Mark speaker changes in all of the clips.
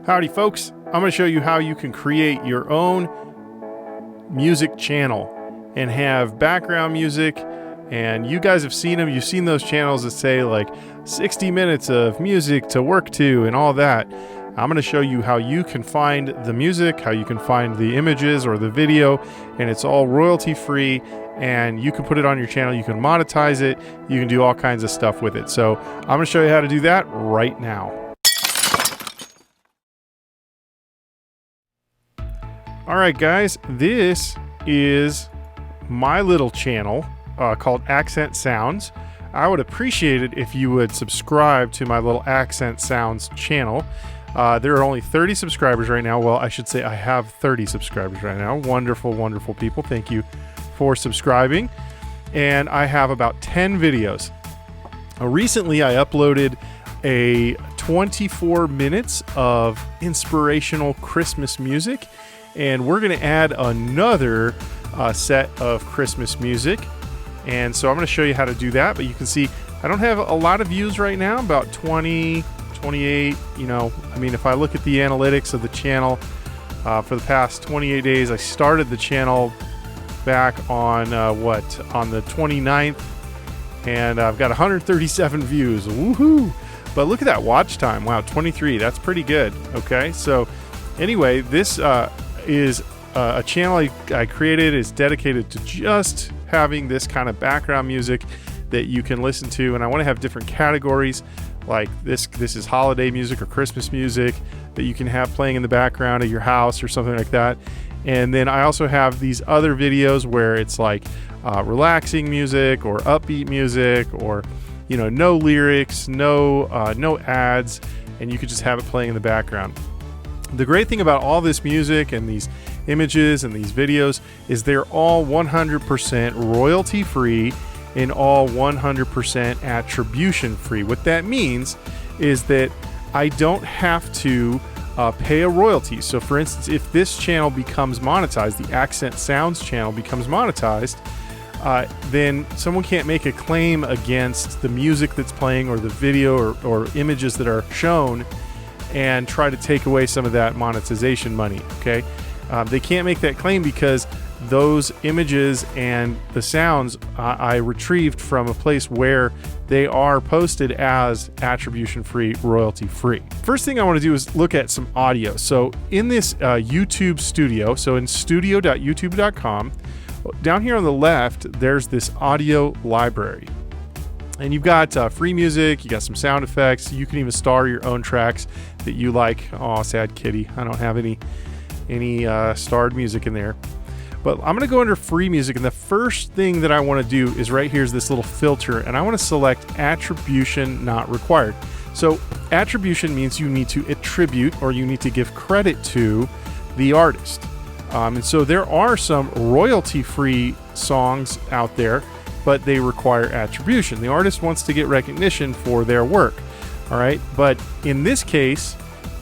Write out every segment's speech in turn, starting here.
Speaker 1: Howdy folks, I'm going to show you how you can create your own music channel and have background music. And you guys have seen them, you've seen those channels that say like 60 minutes of music to work to and all that. I'm going to show you how you can find the music, how you can find the images or the video, and it's all royalty free, and you can put it on your channel, you can monetize it, you can do all kinds of stuff with it. So I'm going to show you how to do that right now. Alright guys, this is my little channel called Accent Sounds. I would appreciate it if you would subscribe to my little Accent Sounds channel. There are only 30 subscribers right now. Well, I should say I have 30 subscribers right now. Wonderful, wonderful people. Thank you for subscribing. And I have about 10 videos. Recently, I uploaded a 24 minutes of inspirational Christmas music. And we're going to add another set of Christmas music. And so I'm going to show you how to do that. But you can see I don't have a lot of views right now, about 20, 28. You know, I mean, if I look at the analytics of the channel for the past 28 days, I started the channel back on on the 29th. And I've got 137 views. Woohoo! But look at that watch time. Wow, 23. That's pretty good. Okay, so anyway, this is a channel I created is dedicated to just having this kind of background music that you can listen to, and I want to have different categories like this is holiday music or Christmas music that you can have playing in the background of your house or something like that. And then I also have these other videos where it's like relaxing music or upbeat music, or you know, no lyrics, no ads, and you could just have it playing in the background. The great thing about all this music and these images and these videos is they're all 100% royalty free and all 100% attribution free. What that means is that I don't have to pay a royalty. So for instance, if this channel becomes monetized, the Accent Sounds channel becomes monetized, then someone can't make a claim against the music that's playing or the video or images that are shown and try to take away some of that monetization money, okay? They can't make that claim because those images and the sounds I retrieved from a place where they are posted as attribution-free, royalty-free. First thing I want to do is look at some audio. So in this YouTube studio, so in studio.youtube.com, down here on the left, there's this audio library. And you've got free music, you got some sound effects, you can even star your own tracks that you like. Oh, sad kitty, I don't have any starred music in there. But I'm gonna go under free music, and the first thing that I wanna do is right here is this little filter, and I wanna select attribution not required. So attribution means you need to attribute, or you need to give credit to the artist. And so there are some royalty-free songs out there, but they require attribution. The artist wants to get recognition for their work, all right? But in this case,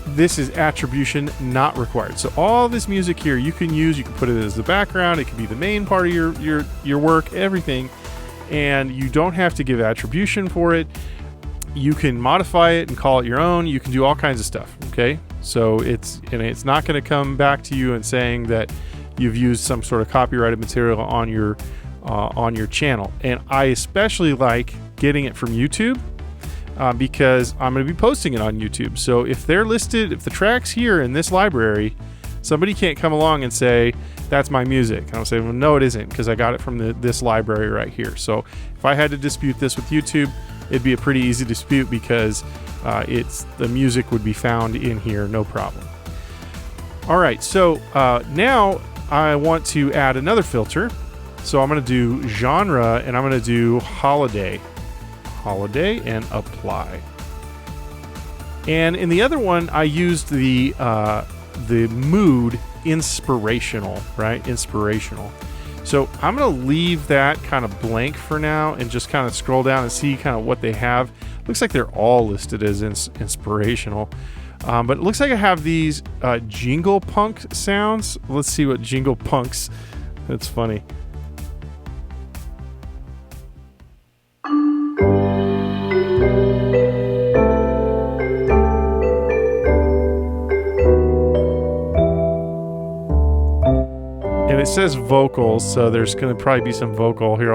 Speaker 1: this is attribution not required. So all this music here you can use, you can put it as the background, it can be the main part of your work, everything, and you don't have to give attribution for it. You can modify it and call it your own. You can do all kinds of stuff, okay? So it's not gonna come back to you and saying that you've used some sort of copyrighted material on your channel. And I especially like getting it from YouTube because I'm going to be posting it on YouTube. So if they're listed, if the track's here in this library, somebody can't come along and say, that's my music. And I'll say, well, no, it isn't, because I got it from this library right here. So if I had to dispute this with YouTube, it'd be a pretty easy dispute because the music would be found in here, no problem. All right, so now I want to add another filter. So I'm going to do genre, and I'm going to do holiday, and apply. And in the other one, I used the mood inspirational, right? Inspirational. So I'm going to leave that kind of blank for now and just kind of scroll down and see kind of what they have. Looks like they're all listed as inspirational. But it looks like I have these jingle punk sounds. Let's see what jingle punks. That's funny. it says vocals, so there's going to probably be some vocal here.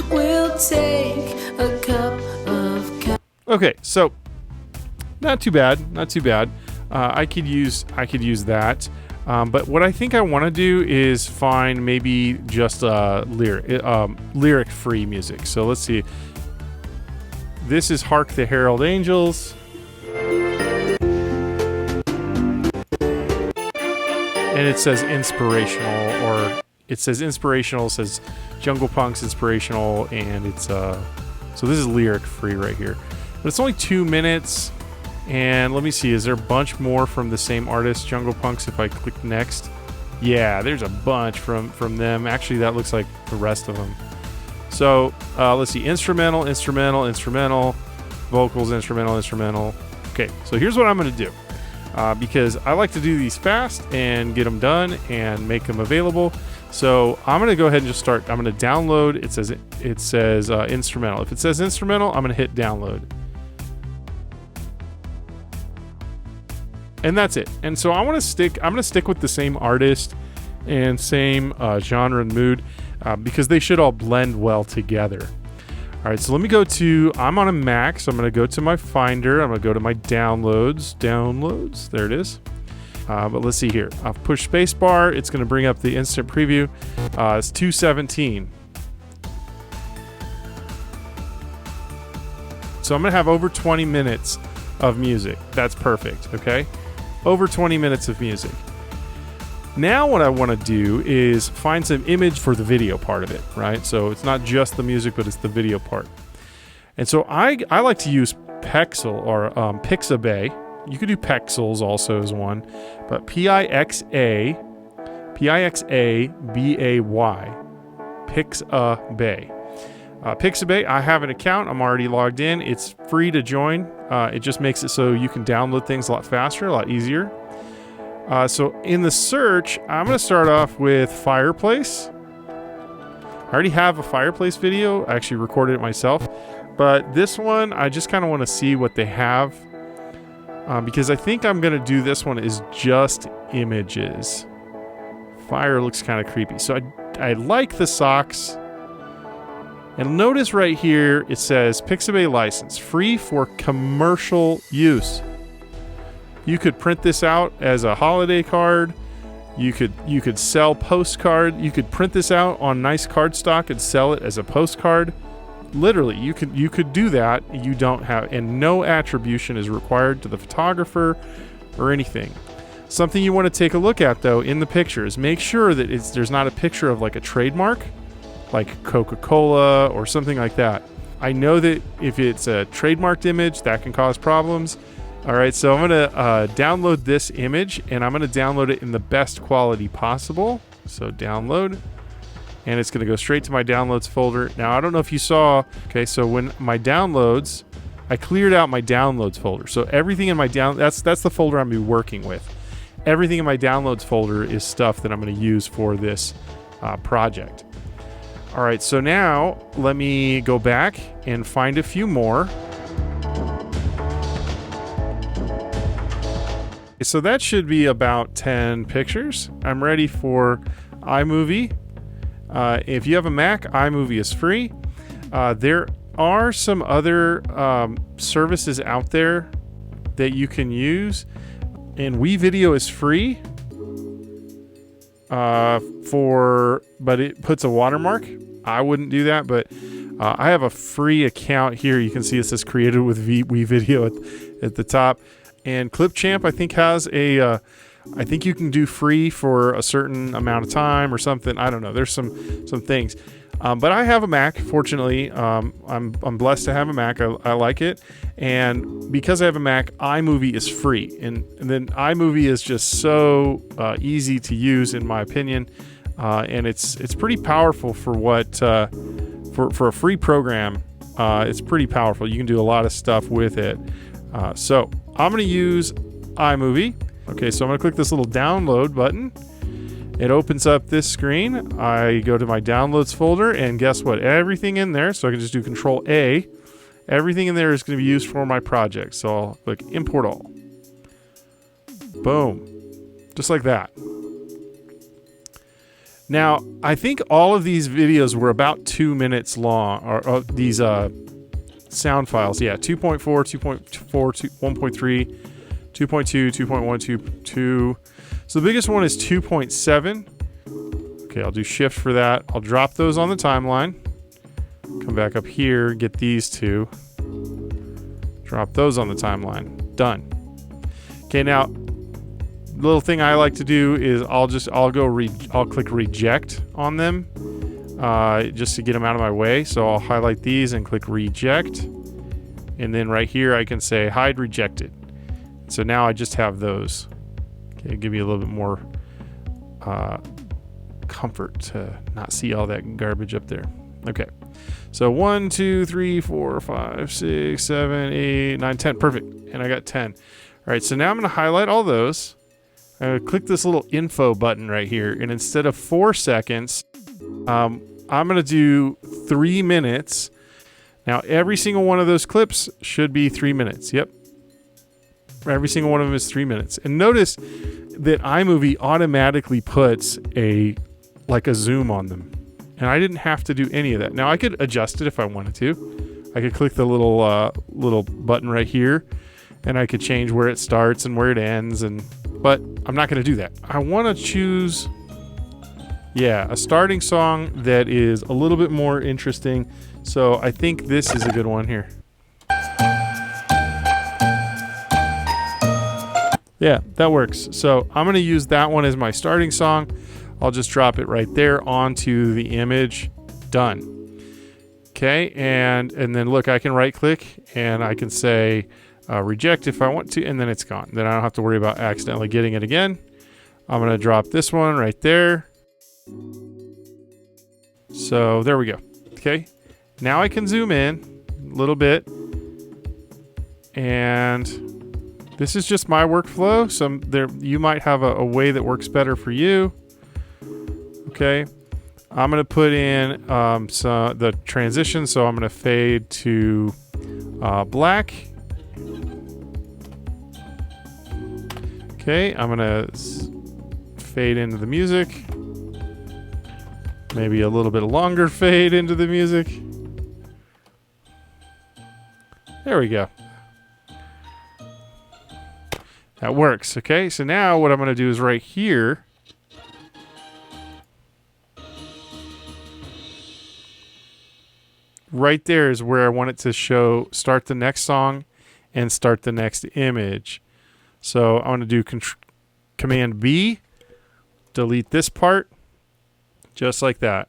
Speaker 2: We'll take a cup of
Speaker 1: okay, so not too bad, not too bad. I could use that. But what I think I want to do is find maybe just lyric-free music. So let's see. This is "Hark the Herald Angels," and it says inspirational, or it says inspirational. It says Jungle Punk's inspirational, and it's so this is lyric-free right here. But it's only 2 minutes. And let me see, is there a bunch more from the same artist, Jungle Punks, if I click next? Yeah, there's a bunch from them. Actually, that looks like the rest of them. So let's see, instrumental, vocals, instrumental. Okay, so here's what I'm going to do. Because I like to do these fast and get them done and make them available. So I'm going to go ahead and just start. I'm going to download. It says instrumental. If it says instrumental, I'm going to hit download. And that's it. And so I'm gonna stick with the same artist and same genre and mood because they should all blend well together. All right, so let me go to, I'm on a Mac, so I'm gonna go to my Finder. I'm gonna go to my downloads, there it is. But let's see here. I'll push spacebar. It's gonna bring up the instant preview. It's 217. So I'm gonna have over 20 minutes of music. That's perfect, okay? Over 20 minutes of music. Now what I want to do is find some image for the video part of it, right? So it's not just the music, but it's the video part. And so I like to use Pixel or Pixabay. You could do Pexels also as one, but Pixabay, Pixabay. Pixabay, I have an account. I'm already logged in. It's free to join. It just makes it so you can download things a lot faster, a lot easier. So in the search, I'm going to start off with fireplace. I already have a fireplace video. I actually recorded it myself. But this one, I just kind of want to see what they have. Because I think I'm going to do this one is just images. Fire looks kind of creepy. So I like the socks. And notice right here, it says Pixabay license, free for commercial use. You could print this out as a holiday card. You could sell postcard. You could print this out on nice cardstock and sell it as a postcard. Literally, you could do that. You don't have, and no attribution is required to the photographer or anything. Something you want to take a look at though in the pictures, make sure that there's not a picture of like a trademark, like Coca-Cola or something like that. I know that if it's a trademarked image, that can cause problems. All right, so I'm gonna download this image, and I'm gonna download it in the best quality possible. So download, and it's gonna go straight to my downloads folder. Now, I don't know if you saw, okay, so when my downloads, I cleared out my downloads folder. So everything in my that's the folder I'm gonna be working with. Everything in my downloads folder is stuff that I'm gonna use for this project. All right, so now let me go back and find a few more. So that should be about 10 pictures. I'm ready for iMovie. If you have a Mac, iMovie is free. There are some other services out there that you can use, and WeVideo is free. But it puts a watermark. I wouldn't do that, but I have a free account here. You can see it says created with WeVideo at the top. And Clipchamp, I think, has I think you can do free for a certain amount of time or something. I don't know. There's some things. But I have a Mac, fortunately. I'm blessed to have a Mac. I like it. And because I have a Mac, iMovie is free. And then iMovie is just so easy to use, in my opinion. And it's pretty powerful for what for a free program. It's pretty powerful. You can do a lot of stuff with it. So I'm going to use iMovie. Okay, so I'm going to click this little download button. It opens up this screen. I go to my downloads folder, and guess what? Everything in there, so I can just do Control A. Everything in there is going to be used for my project. So I'll click Import All. Boom. Just like that. Now, I think all of these videos were about 2 minutes long, or these sound files. Yeah, 2.4, 2.4, 1.3, 2.2, 2.122. So the biggest one is 2.7. Okay, I'll do shift for that. I'll drop those on the timeline. Come back up here, get these two. Drop those on the timeline. Done. Okay, now, little thing I like to do is I'll click reject on them just to get them out of my way. So I'll highlight these and click reject. And then right here I can say hide rejected. So now I just have those. Okay, give you a little bit more comfort to not see all that garbage up there. Okay. So 1, 2, 3, 4, 5, 6, 7, 8, 9, 10. Perfect. And I got 10. All right, so now I'm going to highlight all those. I'm going to click this little info button right here. And instead of 4 seconds, I'm going to do 3 minutes. Now, every single one of those clips should be 3 minutes. Yep. Every single one of them is 3 minutes. And notice that iMovie automatically puts a zoom on them. And I didn't have to do any of that. Now I could adjust it if I wanted to. I could click the little button right here, and I could change where it starts and where it ends. But I'm not going to do that. I want to choose, a starting song that is a little bit more interesting. So I think this is a good one here. Yeah, that works. So I'm going to use that one as my starting song. I'll just drop it right there onto the image. Done. Okay, and then look, I can right click and I can say reject if I want to, and then it's gone. Then I don't have to worry about accidentally getting it again. I'm going to drop this one right there. So there we go. Okay, now I can zoom in a little bit, and this is just my workflow. You might have a way that works better for you. Okay, I'm going to put in the transition, so I'm going to fade to black. Okay, I'm going to fade into the music. Maybe a little bit longer fade into the music. There we go. That works. Okay, so now what I'm going to do is right here, right there is where I want it to show start the next song and start the next image. So I want to do Command B, delete this part, just like that.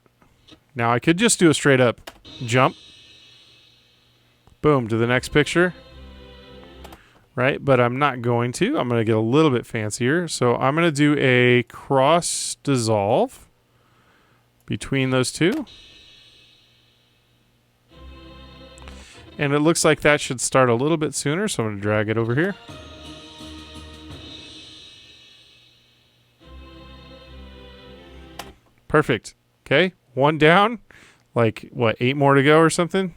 Speaker 1: Now I could just do a straight up jump, boom, to the next picture, right? But I'm not going to. I'm going to get a little bit fancier. So I'm going to do a cross dissolve between those two. And it looks like that should start a little bit sooner, so I'm going to drag it over here. Perfect. Okay, one down. Like, what, 8 more to go or something?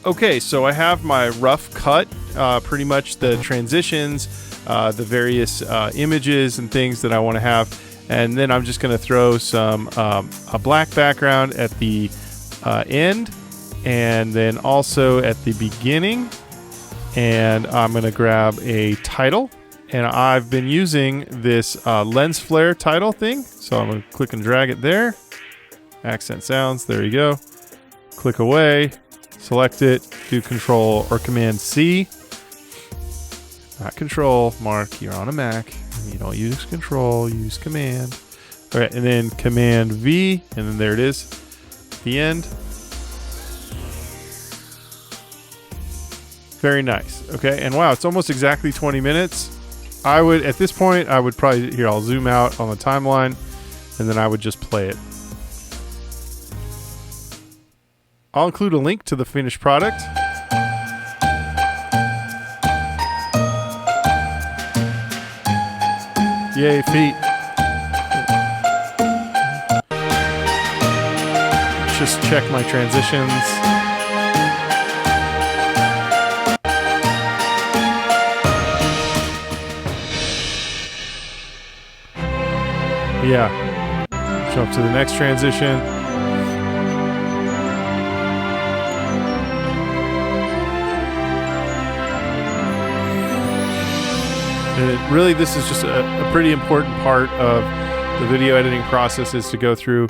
Speaker 1: Okay, so I have my rough cut, pretty much the transitions, the various images and things that I want to have. And then I'm just going to throw a black background at the end, and then also at the beginning. And I'm going to grab a title And I've been using this lens flare title thing. So I'm going to click and drag it there. Accent sounds. There you go. Click away. Select it. Do Control or Command C. Not Control. Mark, you're on a Mac. You don't use Control. Use Command. All right, and then Command V. And then there it is. The end. Very nice. Okay, and wow, it's almost exactly 20 minutes. I would, at this point, I would probably, here, I'll zoom out on the timeline, and then I would just play it. I'll include a link to the finished product. Yay, feet. Just check my transitions. Yeah. Jump to the next transition. And really, this is just a pretty important part of the video editing process, is to go through,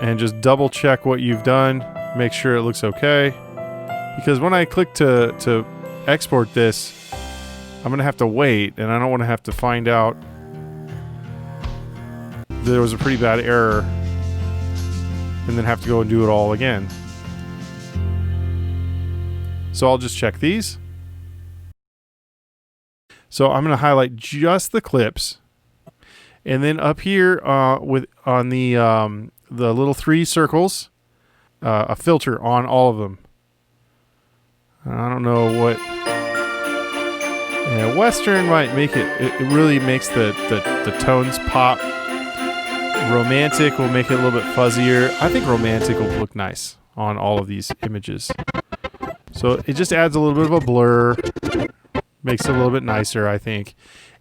Speaker 1: and just double check what you've done, make sure it looks okay. Because when I click to export this, I'm going to have to wait, and I don't want to have to find out there was a pretty bad error and then have to go and do it all again. So I'll just check these. So I'm going to highlight just the clips, and then up here on the little 3 circles, a filter on all of them. I don't know what. Yeah, Western might make it. It really makes the tones pop. Romantic will make it a little bit fuzzier. I think romantic will look nice on all of these images. So it just adds a little bit of a blur. Makes it a little bit nicer, I think.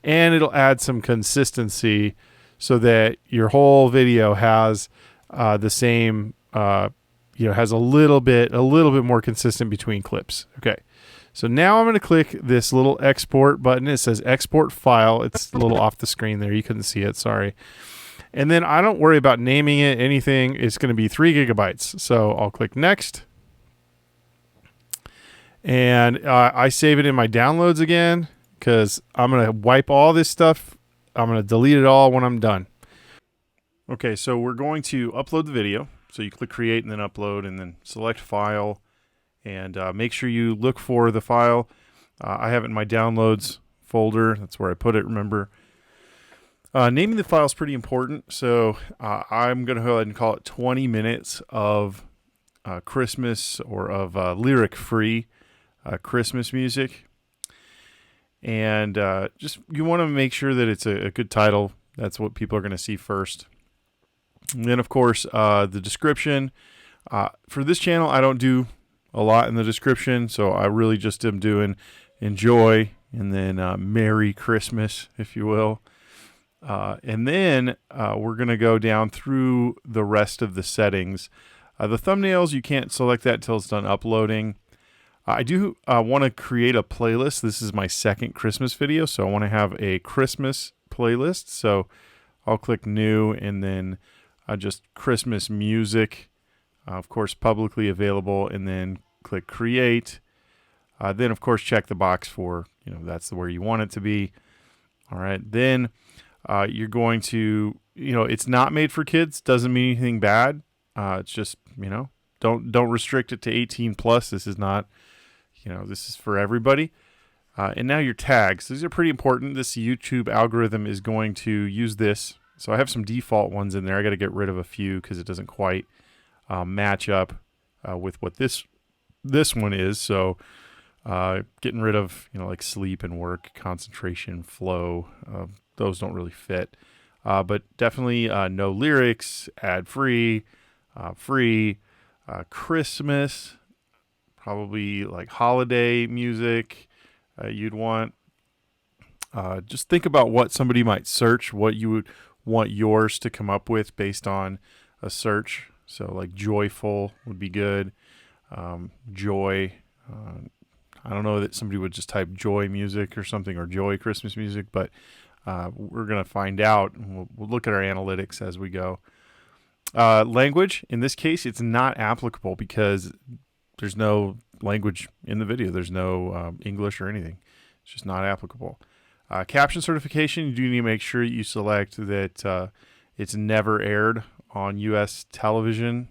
Speaker 1: And it'll add some consistency so that your whole video has the same, has a little bit more consistent between clips. Okay. So now I'm going to click this little export button. It says export file. It's a little off the screen there. You couldn't see it. Sorry. And then I don't worry about naming it, anything. It's going to be 3 gigabytes. So I'll click next. And I save it in my downloads again, because I'm going to wipe all this stuff. I'm going to delete it all when I'm done. Okay, so we're going to upload the video. So you click create and then upload, and then select file, and make sure you look for the file. I have it in my downloads folder. That's where I put it, remember. Naming the file is pretty important. So I'm going to go ahead and call it 20 minutes of Christmas, or of lyric-free Christmas music. And just, you want to make sure that it's a good title. That's what people are going to see first. And then, of course, the description. For this channel, I don't do a lot in the description, so I really just am doing enjoy and then Merry Christmas, if you will. And then we're going to go down through the rest of the settings. The thumbnails, you can't select that until it's done uploading. I do want to create a playlist. This is my second Christmas video, so I want to have a Christmas playlist. So I'll click new, and then just Christmas music, of course, publicly available, and then click create. Then, of course, check the box for, that's where you want it to be. All right. Then you're going to, it's not made for kids. Doesn't mean anything bad. It's just, don't restrict it to 18 plus. This is not, this is for everybody. And now your tags. These are pretty important. This YouTube algorithm is going to use this. So I have some default ones in there. I got to get rid of a few because it doesn't quite match up with what this one is. So getting rid of, like sleep and work, concentration, flow. Those don't really fit. But definitely no lyrics, ad-free, free, Christmas, probably like holiday music you'd want. Just think about what somebody might search, what you would want yours to come up with based on a search. So like joyful would be good. Joy, I don't know that somebody would just type joy music or something, or joy Christmas music, but we're going to find out. We'll look at our analytics as we go. Language, in this case, it's not applicable because there's no language in the video. There's no English or anything. It's just not applicable. Caption certification, you do need to make sure you select that it's never aired on U.S. television.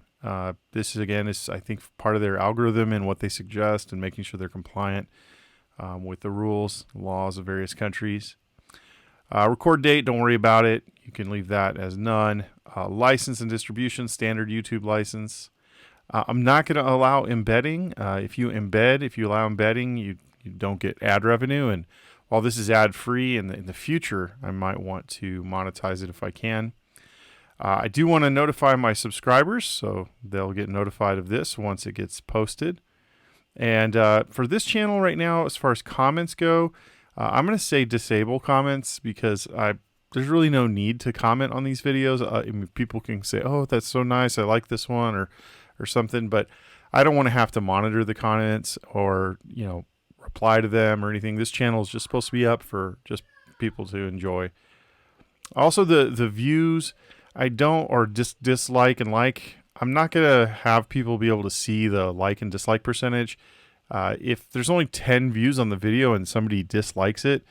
Speaker 1: This, again, is, I think, part of their algorithm and what they suggest, and making sure they're compliant with the rules, laws of various countries. Record date, don't worry about it. You can leave that as none. License and distribution, standard YouTube license. I'm not going to allow embedding. If you allow embedding, you don't get ad revenue. And while this is ad free, in the future, I might want to monetize it if I can. I do want to notify my subscribers, so they'll get notified of this once it gets posted. And for this channel right now, as far as comments go, I'm going to say disable comments, because there's really no need to comment on these videos. I mean, people can say, oh, that's so nice, I like this one, or something, but I don't want to have to monitor the comments or, reply to them or anything. This channel is just supposed to be up for just people to enjoy. Also, the views, I don't, or dislike and like, I'm not going to have people be able to see the like and dislike percentage. If there's only 10 views on the video and somebody dislikes it,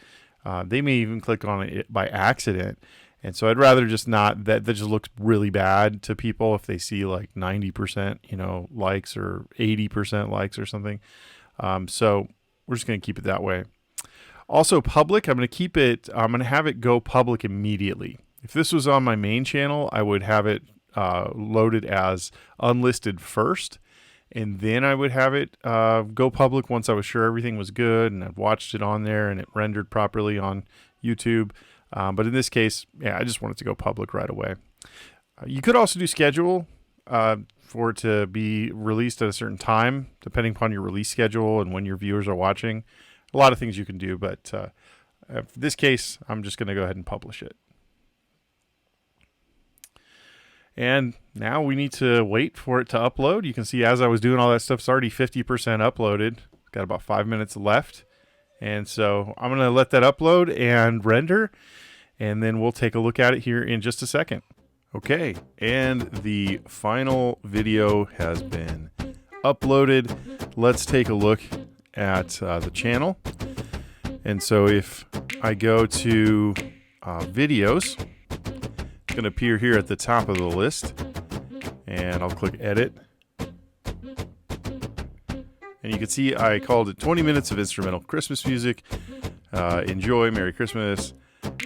Speaker 1: they may even click on it by accident. And so I'd rather just not, that just looks really bad to people if they see like 90%, likes, or 80% likes or something. So we're just going to keep it that way. Also, public, I'm going to have it go public immediately. If this was on my main channel, I would have it loaded as unlisted first, and then I would have it go public once I was sure everything was good and I've watched it on there and it rendered properly on YouTube. But in this case, I just want it to go public right away. You could also do schedule for it to be released at a certain time, depending upon your release schedule and when your viewers are watching. A lot of things you can do, but for this case, I'm just going to go ahead and publish it. And now we need to wait for it to upload. You can see as I was doing all that stuff, it's already 50% uploaded. Got about 5 minutes left. And so I'm going to let that upload and render, and then we'll take a look at it here in just a second. Okay, and the final video has been uploaded. Let's take a look at the channel. And so if I go to videos, it's going to appear here at the top of the list, and I'll click edit. And you can see I called it 20 minutes of instrumental Christmas music. Enjoy, Merry Christmas.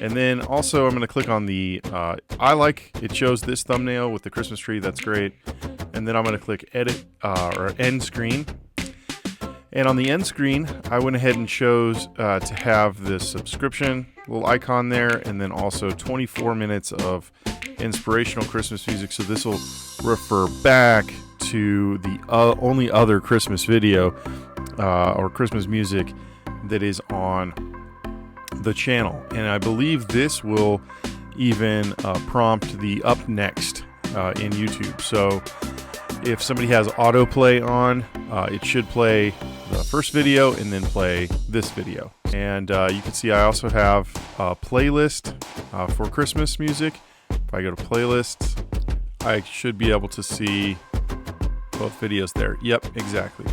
Speaker 1: And then also I'm going to click on the it shows this thumbnail with the Christmas tree. That's great. And then I'm going to click edit or end screen. And on the end screen, I went ahead and chose to have this subscription little icon there, and then also 24 minutes of inspirational Christmas music. So this will refer back to the only other Christmas video or Christmas music that is on the channel. And I believe this will even prompt the up next in YouTube. So if somebody has autoplay on, it should play the first video and then play this video. And you can see I also have a playlist for Christmas music. If I go to playlists, I should be able to see both videos there. Yep, exactly.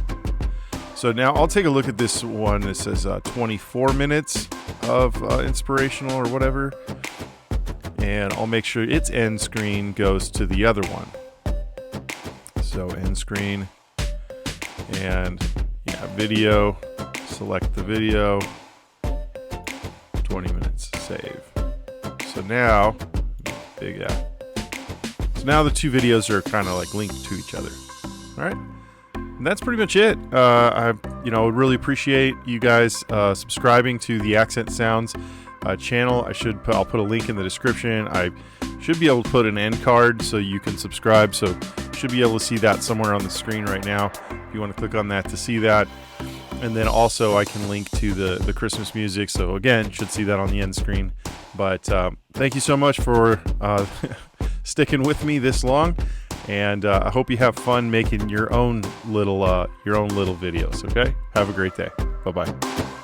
Speaker 1: So now I'll take a look at this one that says 24 minutes of inspirational or whatever. And I'll make sure its end screen goes to the other one. So end screen and video, select the video, 20 minutes, save. So now, so now the two videos are kind of like linked to each other. All right, and that's pretty much it. I would really appreciate you guys subscribing to the Accent Sounds channel. I'll put a link in the description. I should be able to put an end card so you can subscribe. So you should be able to see that somewhere on the screen right now if you want to click on that to see that. And then also I can link to the Christmas music. So again, should see that on the end screen. But thank you so much for sticking with me this long. And I hope you have fun making your own little videos. Okay, have a great day. Bye-bye.